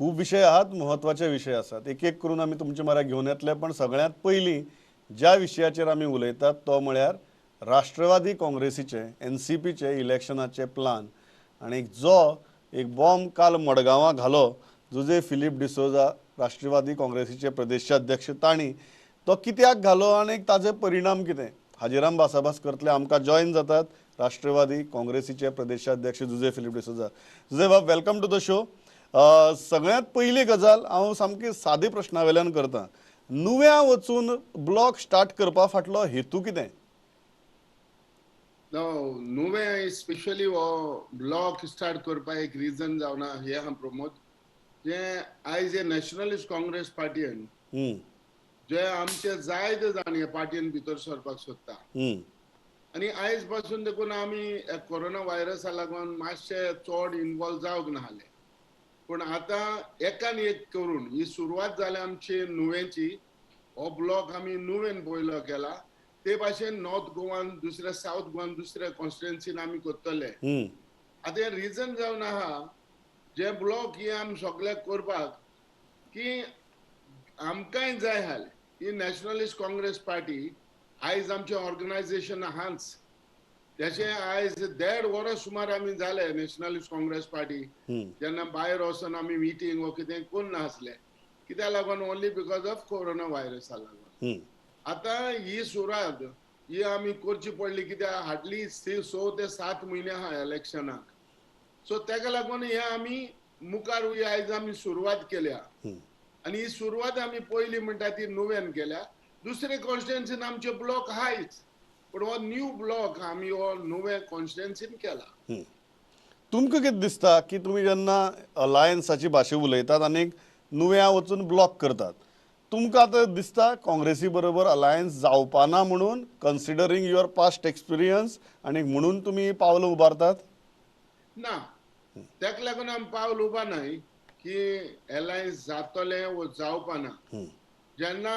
खूप विषय आहात, महत्वाचे विषय असतात. एक एक करून आम्ही तुमच्या म्हऱ्या घेऊन येतले, पण सगळ्यात पहिली ज्या विषयाचेर आम्ही उलयतात तो म्हळ्यार राष्ट्रवादी काँग्रेसीचे NCPचे इलेक्शनाचे प्लान आणि जो एक बॉम्ब काल मडगांवां घालो जुजे फिलिप डिसोजा राष्ट्रवादी काँग्रेसीचे प्रदेशाध्यक्ष तांणी तो कित्याक घालो आणि ताजे परिणाम कितें हाजेर आमी भासाभास करतले. आमकां जॉइन जातात राष्ट्रवादी काँग्रेसीचे प्रदेशाध्यक्ष जुजे फिलिप डिसोजा. जुजे बाब, वेलकम टू द शो. सगळ्यात पहिली गजाल हांव सामकी सादी प्रश्नावेल्यान करता. नुव्या वचून ब्लॉक स्टार्ट करपा फाटलो हेतू कितें? नुवें स्पेशली हो ब्लॉक स्टार्ट करपा एक रिजन जावना हे हा प्रमोद जे आयज हे नॅशनलिस्ट काँग्रेस पार्टीन जे आमचे जायते जाण हे पार्टीन भितर सरपाक सोदता आणि आयज पासून देखून आमी कोरोना व्हायरसा लागून मातशे चड इन्वॉल्व जावंक नाहले, पण आता एकान एक करून ही सुरवात जाल्या आमची नुवेंची. हो ब्लॉक आमी नुवेन पयलो केला, ते भाशेन नॉर्थ गोवान दुसऱ्या साऊथ गोवान दुसऱ्या कॉन्स्टिट्युएन्सीन आमी करतले. आता हे रिजन जावन आहा जे ब्लॉक हे आमी सगळे करपाक की आमकांय जाय आसले ही नॅशनलिस्ट काँग्रेस पार्टी आयज आमचे ऑर्गनायझेशन आहाच त्याचे आयज 1.5 वर्स सुमार आमी जाले नॅशनलिस्ट काँग्रेस पार्टी जेन्ना भायर वचून आमी मिटींग वो कितें करना आसले कित्याक लागून ओन्ली बिकॉज ऑफ कोरोना व्हायरसा लागून. आता ही सुरवात ही आमी करची पडली कित्याक हार्डली 6 ते 7 म्हयने आहा इलेक्शनाक. सो तेका लागून हे आमी मुखार आयज आमी सुरवात केल्या आणि ही सुरवात आमी पयली म्हणटा ती नुवेन केल्या. दुसरे कॉन्स्टिट्युएन्सीन आमचे ब्लॉक हायच, पण हो न्यू ब्लॉक आमी हो नुवे कॉन्स्टिट्युएन्सीन केला. तुमकां कितें दिसता की तुमी जेन्ना अलायन्साची भाशा उलयतात आनी नुव्या वचून ब्लॉक करतात, तुमकां आतां दिसता काँग्रेसी बरोबर अलायन्स जावपाना म्हणून कन्सिडरींग युअर पास्ट एक्सपिरियन्स आणि म्हणून तुमी पावलां उबारतात? ना, तेका लागून आमी पावल उबारनाय की अलायन्स जातले वो जावपाना. जेन्ना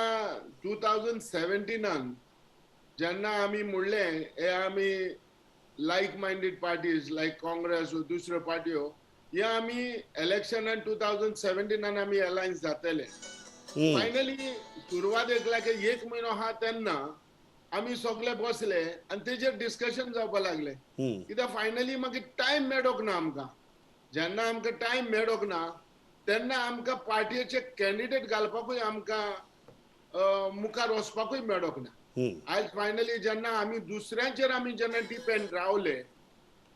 2017 जेन्ना आमी म्हणलें हे आमी लायक मायंडेड पार्टीज लायक काँग्रेस वो दुसऱ्यो पार्ट्यो हे आमी इलेक्शनान 2017 आमी अलायन्स जातले. फायनली सुरवात एक म्हयनो आहा तेन्ना आमी सगळे बसले आणि तेजेर डिस्कशन जावपा लागले कित्याक फायनली मागीर टायम मेळोक ना आमकां. जेन्ना आमकां टायम मेळोक ना तेन्ना आमकां पार्टीचे कॅन्डिडेट घालपाकूय आमकां मुखार वचपाकूय मेळोक ना. आयज फायनली जेन्ना आमी दुसऱ्यांचेर आमी जेन्ना डिपेंड रावले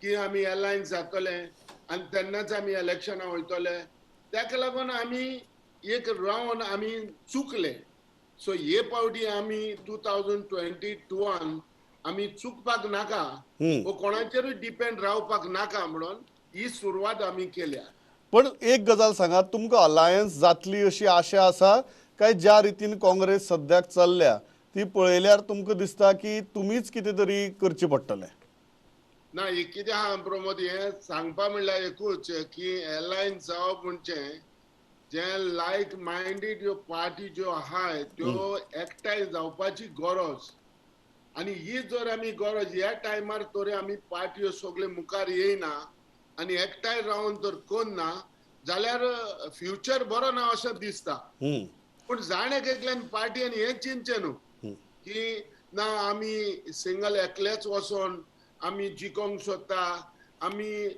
की आमी अलायन्स जातले आनी तेन्नाच आमी इलेक्शनां वयतले, तेका लागून आमी एक रावन आमी चुकले. सो हे पावटी आमी 2022 आमी चुकपाक नाका वो कोणाचेरूय डिपेंड रावपाक नाका म्हणून ही सुरवात आमी केल्या. पण एक गजाल सांगात, तुमकां अलायन्स जातली अशी आशा आसा काय ज्या रितीन काँग्रेस सद्याक चल्ल्या ती पळयल्यार तुमकां दिसता की तुमीच कितें तरी करचें पडटलें? ना, हे कितें आहा प्रमोद, हे सांगपा म्हणल्यार एकूच की अलायन्स जावप म्हणजे जे लायक मायंडेड ह्यो पार्टी ज्यो आहाय त्यो एकठांय जावपाची गरज. आणि ही जर आमी गरज ह्या टायमार तरी आमी पार्ट्यो सगळे मुखार येयना आणि एकठांय रावन जर करना जाल्यार फ्युचर बरो ना अशें दिसता. पण जाणेक एकल्यान पार्टीन हें चिंतचें न्हू की ना आमी सिंगल एकलेच वचोन आमी जिखोंक सोदता, आमी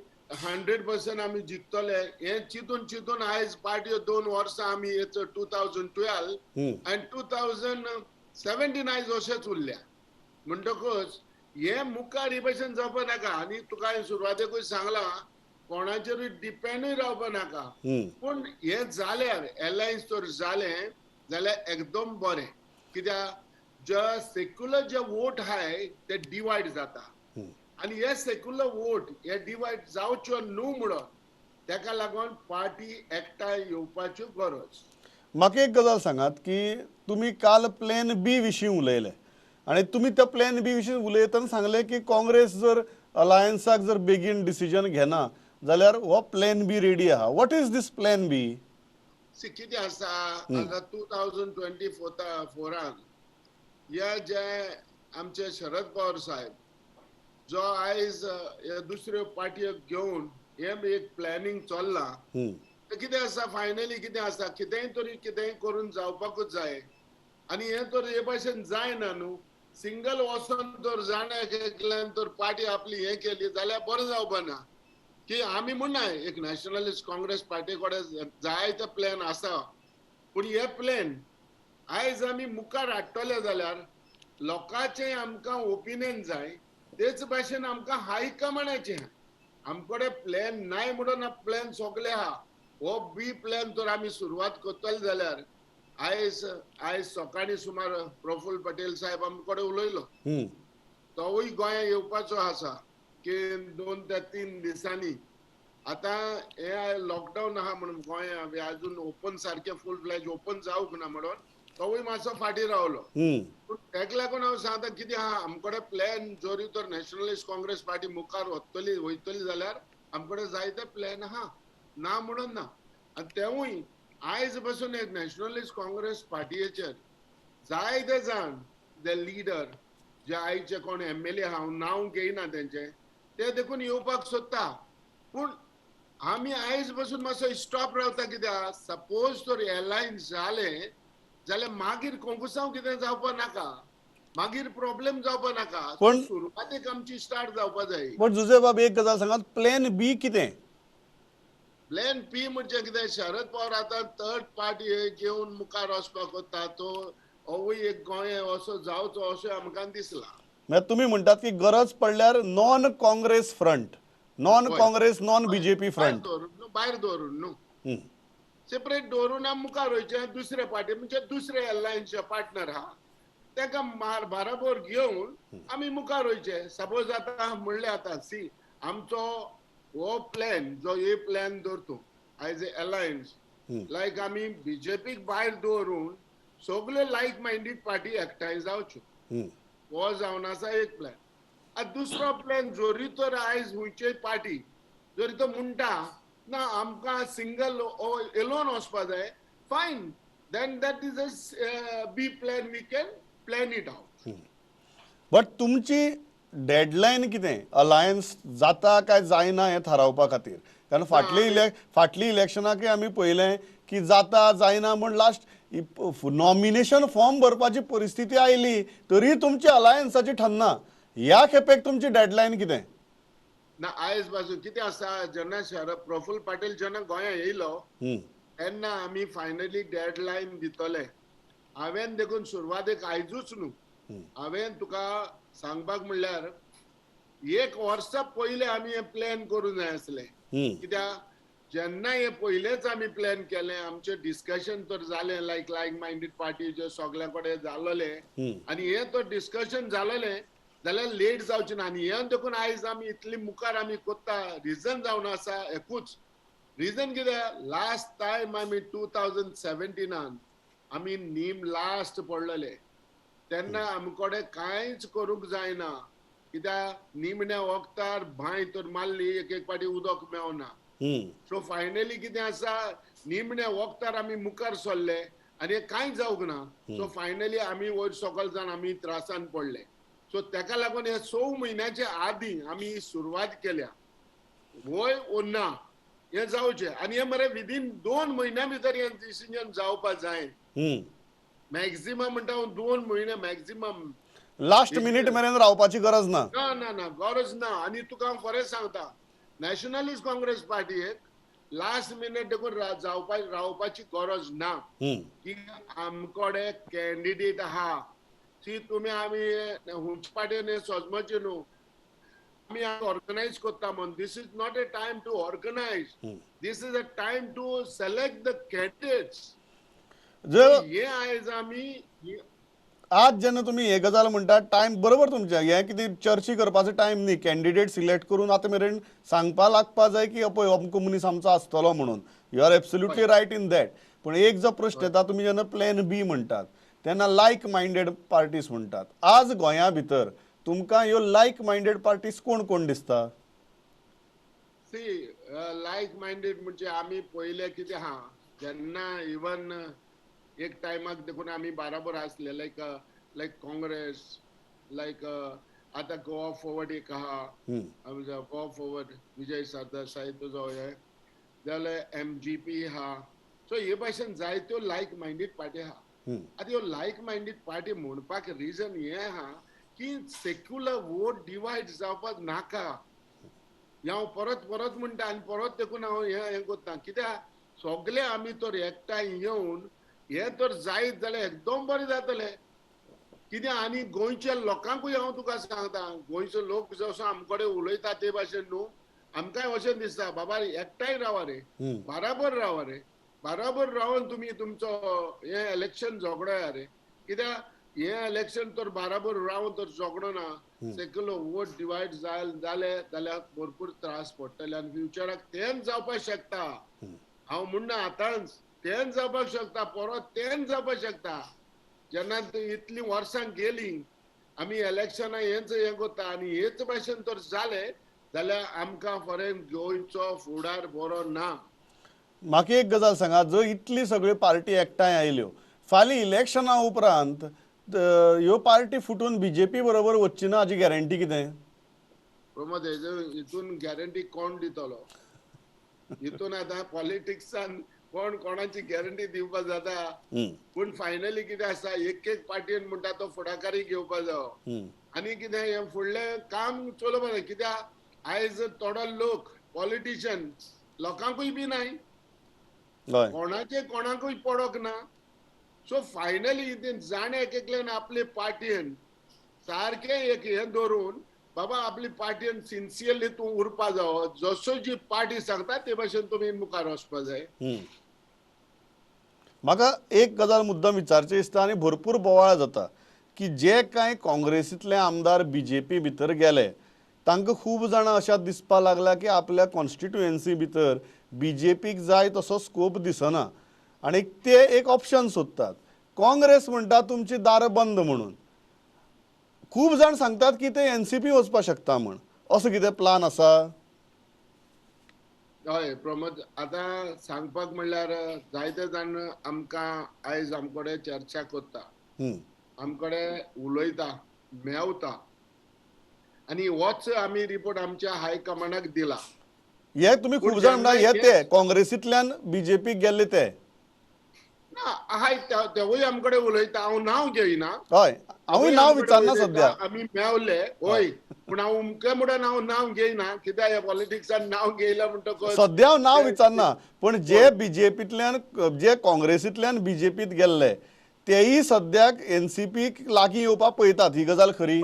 100% आमी जिखतले हे चिंतून चिंतून आयज पार्ट्यो 2 वर्सां आमी 2012 आनी 2017 आयज अशेंच उरल्या. म्हणटकच हे मुखार हे भशेन जावपा नाका. आनी तुका हांवें सुरवातेकूच सांगलां कोणाचेरूय डिपेंडूय रावपा नाका. पूण हे जाल्यार अलायन्स जर जालें जाल्यार एकदम बरें, कित्याक जे सेक्युलर जे वोट आहाय ते डिवायड जाता आणि हे सेक्युलर वोट हे डिवायड जावच्यो न्हू म्हणून तेका लागून पार्टी एकठांय येवपाच्यो गरज. म्हाका एक गजाल सांगात की तुमी काल प्लॅन बी विशीं उलयले आणि तुमी त्या प्लॅन बी विशीं उलयतना सांगले की काँग्रेस जर अलायन्साक जर बेगीन डिसिजन घेना जाल्यार हो प्लॅन बी रेडी आहा. वॉट इज दीस प्लॅन बी? कितें आसा आता 2024 ह्या जे आमचे शरद पवार साहेब जो आयज दुसऱ्यो पार्ट्यो घेवन हे एक प्लॅनिंग चल्लां कितें आसा फायनली कितें आसा कितेंय तरी कितेंय करून जावपाकूच जाय आनी हे तर हे भाशेन जायना न्हू सिंगल वचोन तर जाणा एकल्यान तर पार्टी आपली हे केली जाल्यार बरें जावपा ना की आमी म्हणना एक नॅशनलिस्ट काँग्रेस पार्टी कडेन जायते प्लॅन आसा पूण हे प्लॅन आयज आमी मुखार हाडटले जाल्यार लोकांचें आमकां ओपिनियन जाय तेच भाशेन आमकां हायकमांडाचें आमकडे प्लॅन नाय म्हणून प्लॅन सगळे आहा हो बी प्लॅन तर आमी सुरवात करतले जाल्यार आयज आयज सकाळी सुमार प्रफुल्ल पटेल साहेब आमकडे उलयलो हम्म. तोवूय गोंया येवपाचो आसा की 2 ते 3 दिसांनी आता हे लॉकडाऊन आहा म्हणून गोंया अजून ओपन सारखे फुल फ्लॅज ओपन जावंक ना म्हणून तोवूय मातसो फाटी रावलो हम्म. पूण तेका लागून हांव सांगता कितें आहा आमकडे प्लॅन जोरी तर नॅशनलिस्ट काँग्रेस पार्टी मुखार वयतली जाल्यार आमकडे जायते प्लॅन आहा ना म्हणून ना आनी तेवूय आयज पासून एक नॅशनलिस्ट काँग्रेस पार्टीचेर जायते जाण जे लिडर जे आयचे कोण एमएलए आहा हांव नांव घेयना तेंचे ते देखून येवपाक सोदता पूण आमी आयज पासून मातसो स्टॉप रावता कित्याक सपोज तर एलायन्स जाले जाल्यार मागीर कोंकुसांव कितें जावपा नाका मागीर प्रॉब्लेम जावपा नाका सो पण सुरवातेक आमची स्टार्ट जावपा जाय पण जुजे बाब एक गजाल सांगात प्लॅन बी कितें प्लॅन पी म्हणजे कितें शरद पवार आतां थर्ड पार्टी घेवन मुखार वचपाक कोत्ता तो होवूय एक गोंय असो जावचो अशें आमकां दिसला म्हणजे तुम्ही म्हणटात की गरज पडल्यार नॉन काँग्रेस फ्रंट नॉन हय काँग्रेस नॉन बीजेपी भायर फ्रंट दवरून न्हू भायर दवरून न्हू हम्म. सेपरेट दवरून आमी मुखार वयचे दुसरे पार्टी म्हणजे दुसरे एलायन्सचे पार्टनर आहा तेका बराबर घेवन आमी मुखार वयचे सपोज आतां म्हणलें आतां सी आमचो हो प्लॅन जो हे प्लॅन धरतो आयज एलायन्स लायक आमी बीजेपीक भायर दवरून सगल्यो लायक मायंडेड पार्टी एकठांय जावच्यो हम्म. हो जावन आसा एक प्लॅन आनी दुसरो प्लॅन जोरी तर आयज खंयचेय पार्टी जरी तो म्हणटा ना आमकां सिंगल एलोन वचपा जाय fine then that is a B plan we can plan it out but तुमची डेडलायन कितें अलायन्स जाता काय जायना हें थारावपा खातीर कारण फाटली इलेक्शनाकय आमी पळयलें की जाता जायना म्हण लास्ट नॉमिनेशन फॉर्म भरपाची परिस्थिती आयली तरी तुमची अलायन्साची ठरना ह्या खेपेक तुमची डेडलायन कितें ना आयज पासून कितें आसा जेन्ना शरद प्रफुल्ल पाटील जेन्ना गोंया येयलो तेन्ना आमी फायनली डेडलायन दितले हांवें देखून सुरवातेक आयजूच न्हू हांवें तुका सांगपाक म्हणल्यार एक वर्सा पयलें आमी हे प्लॅन करूं जाय आसलें कित्याक जेन्ना हे पयलेंच आमी प्लॅन केलें आमचें डिस्कशन तर जालें लायक मायंडेड पार्टीचे सगळ्या कडेन जाल्लें आनी हें तर डिस्कशन जाल्लें जाल्यार लेट जावचें ना आनी हें देखून आयज आमी इतली मुखार आमी कोत्ता रिजन जावन आसा एकूच रिजन कितें लास्ट टायम आमी 2017 आमी नीम लास्ट पडलेले तेन्ना आमकडे कांयच करूंक जायना कित्याक निमण्या वखदार भांय तर मारली एक पाटी उदक मेवना सो फायनली कितें आसा निमण्या वखदार आमी मुखार सरले आनी हें कांयच जावंक ना सो फायनली आमी वयर सकयल जावन आमी त्रासान पडले सो तेका लागून हे 6 म्हयन्याच्या आदीं आमी सुरवात केल्या वय ओ ना हे जावचें आनी हे मरे विदीन 2 म्हयन्या भितर हे डिसिजन जावपा जाय मॅक्झिमम म्हणटा 2 म्हयने मॅक्झिमम लास्ट मिनीट मेरेन रावपाची गरज ना ना ना ना गरज ना आनी तुका हांव खरेंच सांगता नॅशनलिस्ट काँग्रेस पार्टीक लास्ट मिनीट देखून रावपाची गरज ना की आमकडे कॅन्डिडेट आहा सी तुमी आमी हुंच पार्टीन सजमचे न्हू आमी ऑर्गनायज कोत्ता म्हण this is not a time to organise this is a time to select the candidates हे आयज आमी आज जेन्ना तुम्ही हे गजाल म्हणटा टायम बरोबर तुमचे हे कितें चर्चा करपाचो टायम न्ही कॅन्डिडेट सिलेक्ट करून आतां मेरेन सांगपा लागपा जाय की पळय अमको मनीस आमचो आसतलो म्हणून you are absolutely right in that पूण एक जो प्रश्न येता तुमी जेन्ना प्लॅन बी म्हणटात तेन्ना लायक मायंडेड पार्टीज म्हणटात आज गोंया भितर तुमकां ह्यो लायक मायंडेड पार्टीज कोण कोण दिसता सी लायक मायंडेड म्हणजे आमी पयले कितें आहा जेन्ना इवन एक टायमाक देखून आमी बराबर आसले लायक काँग्रेस लायक आतां गोवा फॉवर्ड एक आहा गोवा फॉवर्ड विजय सरदेसाय तुजो हे जाल्यार MGP हा, सो हे भाशेन जायत्यो लायक मायंडेड पार्टी आहा. आतां ह्यो लायक मायंडेड पार्टी म्हणपाक रिजन हे आहा की सेक्युलर वोट डिवायड जावपाक नाका. हांव परत परत म्हणटा आनी परत देखून हांव हें करता, कित्याक सगळे आमी तर एकठांय येवन हे तर जायत जाल्यार एकदम बरें जातलें. कित्याक आनी गोंयच्या लोकांकूय हांव तुका सांगता, गोंयचो लोक जसो आमकडे उलयता ते भाशेन न्हू, आमकांय अशें दिसता बाबा एकठांय रावा रे, बराबर रावा रे, बराबर रावन तुमी तुमचो हे इलेक्शन झगडया रे. कित्याक हे इलेक्शन तर बराबर रावन तर झगडो ना. सेक्युलर वोट डिवायड जाले जाल्यार भरपूर त्रास पडटले आनी फ्युचराक तेंच जावपाक शकता. हांव म्हणना आतांच तेंच जावपाक शकता, परत तेंच जावपाक शकता. जेन्ना इतलीं वर्सां गेलीं आमी इलेक्शनां हेंच हें करता आनी हेच भाशेन तर जालें जाल्यार आमकां फरेन गोंयचो फुडार बरो ना. म्हाका एक गजाल सांगा, जर इतली सगळ्यो पार्टी एकठांय आयल्यो, फाल्यां इलेक्शना उपरांत ह्यो पार्टी फुटून BJP बरोबर वचची ना हाची गॅरंटी कितें? प्रमोद हितून गॅरंटी कोण दितलो? हितून आतां पॉलिटिक्सान कोण कोणाची गॅरंटी दिवपाक जाता? पूण फायनली कितें आसा, एक एक पार्टीन म्हणटा तो फुडाकारी घेवपाक जायो आनी कितें हें फुडलें काम चलोवपाक जाय. कित्याक आयज थोडो लोक पॉलिटिशियन लोकांकूय बी नाय, कोणाचे कोणाकूय पडोंक ना. सो फायनली जाणे एक एकल्यान आपले पार्टीन सारकें एक हें धरून बाबा आपली पार्टीन सिन्सियरली तूं उरपा जावो, जसो जी पार्टी सांगता ते भाशेन तुमी मुखार वचपा जाय. म्हाका एक गजाल मुद्दम विचारचें दिसता आनी भरपूर बोवाळ जाता की जे कांय काँग्रेसींतले आमदार BJP भितर गेले तांकां खूब जाणां अशें दिसपाक लागल्या की आपल्या कॉन्स्टिट्युएन्सी भितर BJPक जाय तसो स्कोप दिसना आनी ते एक ऑप्शन सोदतात. काँग्रेस म्हणटा तुमची दारां बंद म्हणून. खूब जाण सांगतात की ते NCP वचपाक शकता म्हण. असो कितें प्लान आसा? हय प्रमोद, आतां सांगपाक म्हणल्यार जायते जाण आमकां आयज आमकडे चर्चा करता, आमकडे उलयता, मेवता आनी होच आमी रिपोर्ट आमच्या हायकमांडाक दिला. हे तुमी खूब जाण म्हणटा हे ते काँग्रेसींतल्यान BJPक गेल्ले ते. ना आहाय तेवूय आमकडे उलयता, हांव नांव घेयना. हय, हांवूय नांव विचारना सद्या. आमी मेवले होय, पूण हांव उमके म्हणून हांव नांव घेयना. कित्याक ह्या पॉलिटिक्सान नांव घेयला म्हणटकच सद्या हांव नांव विचारना, पण जे BJPंतल्यान जे काँग्रेसींतल्यान BJPंत गेल्ले तेयी सद्याक NCPक लागीं येवपाक पळयतात. ही गजाल खरी?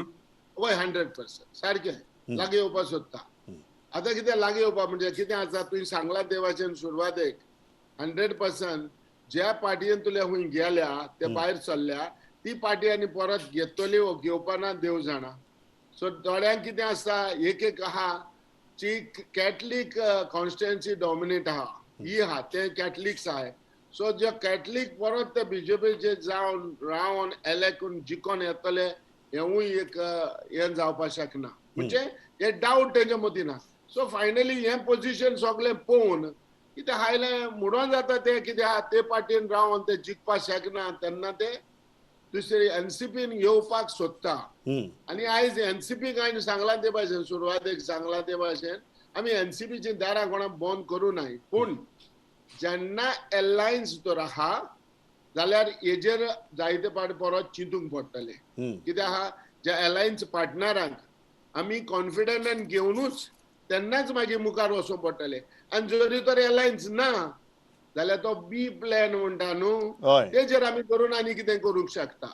होय 100% सारकें लागीं येवपाक सोदता. आतां कितें लागीं येवपा म्हणजे कितें आसा, तुवें सांगला ते भाशेन सुरवातेक 100% ज्या पार्टयेन तुले खूंय गेल्या ते भायर सरल्या ती पार्टी आनी परत घेतली वो घेवपाना देव जाणा. सो थोड्यांक कितें आसता, एक एक आहा जी कॅथलीक कॉन्स्टिट्युएन्सी डॉमिनेट आहा, ही आहा ते कॅथलिक्स आहाय. सो जे कॅथलीक परत ते BJPचे जावन रावन इलेक्ट जिखोन येतले हेवूय एक हें जावपाक शकना. म्हणजे हे डावट तेंच्या मदीं ना. सो फायनली हें पोझिशन सगळें पळोवन कितें हायलें म्हणोन जाता ते कितें आहा ते पार्टीन रावन ते जिखपाक शकना तेन्ना ते दुसरी NCPन येवपाक सोदता. आनी आयज NCPक हांवें सांगला ते भाशेन सुरवातेक सांगला ते भाशेन आमी NCPची दारां कोणाक बंद करूं नाय. पूण जेन्ना एलायन्स तर आहा जाल्यार हेजेर जायते पावटी परत चिंतूंक पडटले. कित्याक आहा ज्या एलायन्स पार्टनरांक आमी कॉन्फिडंटान घेवनूच तेन्नाच मागीर मुखार वचूंक पडटले. आनी जरी तर एलायन्स ना जाल्यार तो B प्लॅन म्हणटा न्हू, तेजेर आमी करून आनी कितें करूंक शकता.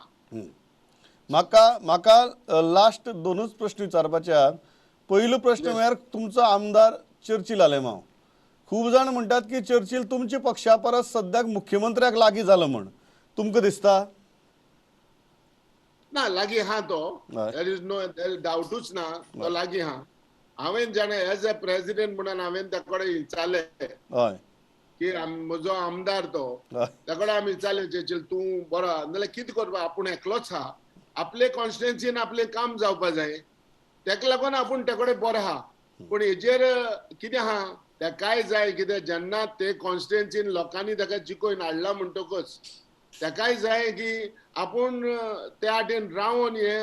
म्हाका लास्ट दोनूच प्रश्न विचारपाचे आहात. पयलो प्रश्न म्हळ्यार तुमचो आमदार चर्चिल आलेमांव. खूब जाण म्हणटात की चर्चिल तुमच्या पक्षा परस सद्याक मुख्यमंत्र्याक लागीं जालो म्हण. तुमकां दिसता? ना लागीं आहा तो, देर इज नो डावटूच ना, तो लागीं आहा. हांवें जाणा एज अ प्रेसिडेंट म्हणून हांवें ते कडेन विचारलें की म्हजो आमदार तो, त्या कडेन हांवें विचारलें चर्चिल तूं बरो आहा नाल्यार कितें करपा, आपूण एकलोच आहा, आपले कॉन्स्टिट्युएन्सीन आपलें काम जावपा जाय, तेका लागून आपूण ते कडेन बरो आहा. पूण हेजेर कितें आहा, तेकाय जाय कितें जेन्ना ते कॉन्स्टिट्युएन्सीन लोकांनी ताका जिखोवन हाडला म्हणटकच तेकाय जाय की आपूण त्या वाटेन रावन हे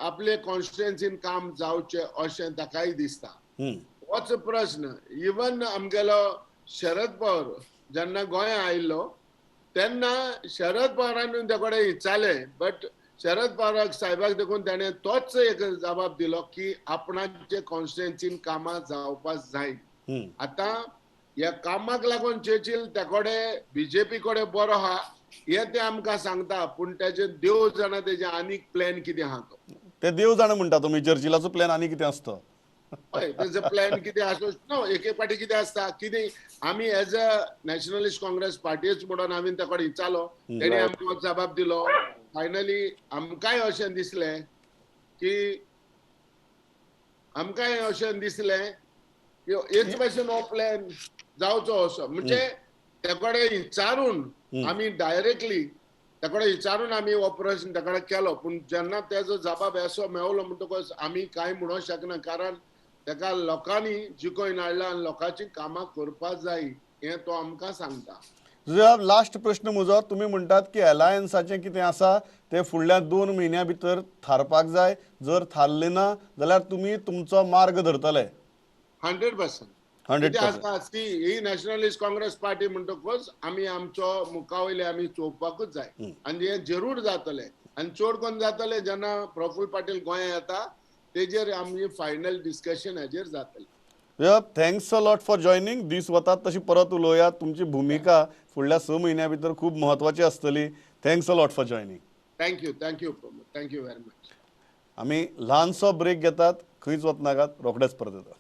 आपले कॉन्स्टिट्युएन्सीन काम जावचें अशें ताकाय दिसता. होच प्रश्न. इवन आमगेलो शरद पवार जेन्ना गोंया आयिल्लो तेन्ना शरद पवारान तेकडे विचारले बट शरद पवार साहेबाक देखून ताणें तोच एक जबाब दिलो की आपणाचे कॉन्स्टिट्युएन्सीन कामां जावपाक जाय. हम्म. आता ह्या कामाक लागून चर्चिल तेकोडे बीजेपी कडेन बरो आहा हे ते आमकां सांगता पूण तेजे देव जाणा तेजे आनीक प्लॅन कितें आहा तो. ते देव जाण म्हणटा तुमी चर्चिलाचो प्लॅन आनी कितें आसता. हय तेजो प्लॅन कितें आसो नो एके पाटी कितें आसता कितें आमी एज अ नॅशनलिस्ट काँग्रेस पार्टीच म्हणून हांवें तेकडे विचारलो तेणी आमकां जबाब दिलो. फायनली आमकांय अशें दिसलें की आमकांय अशें दिसलें की हेच भशेन हो प्लॅन जावचो असो म्हणजे तेकडे विचारून आमी डायरेक्टली तेकडे विचारून आमी हो प्रश्न तेकडे केलो पूण जेन्ना तेजो जबाब असो मेळलो म्हणटकच आमी कांय म्हणूंक शकना कारण तेका लोकांनी जिखून हाडला आनी लोकांची कामां करपाक जाय हें तो आमकां सांगता. लास्ट प्रश्न म्हजो तुमी म्हणटात की अलायन्साचें कितें आसा ते फुडल्या 2 म्हयन्यां भितर थारपाक जाय जर थारलें ना जाल्यार तुमी तुमचो मार्ग धरतले. 100%. 100%. कितें आसता ती ही नॅशनलिस्ट काँग्रेस पार्टी म्हणटकच आमी आमचो मुखावयले आमी चोवपाकूच जाय आनी हें जरूर जातलें आनी चड कोन्न जातलें जेन्ना प्रफुल्ल पाटील गोंया येता तेजेर आमी फायनल डिस्कशन हेजेर जातलें. Thanks a lot for joining. दीस वतात तशी परत उलोवया. तुमची भुमिका फुडल्या 6 म्हयन्यां भितर खूब म्हत्वाची आसतली. Thanks a lot for joining. Thank you Pramod thank you very much. आमी ल्हानसो ब्रेक घेतात खंयच वचनाकात रोखडेच परत येतात.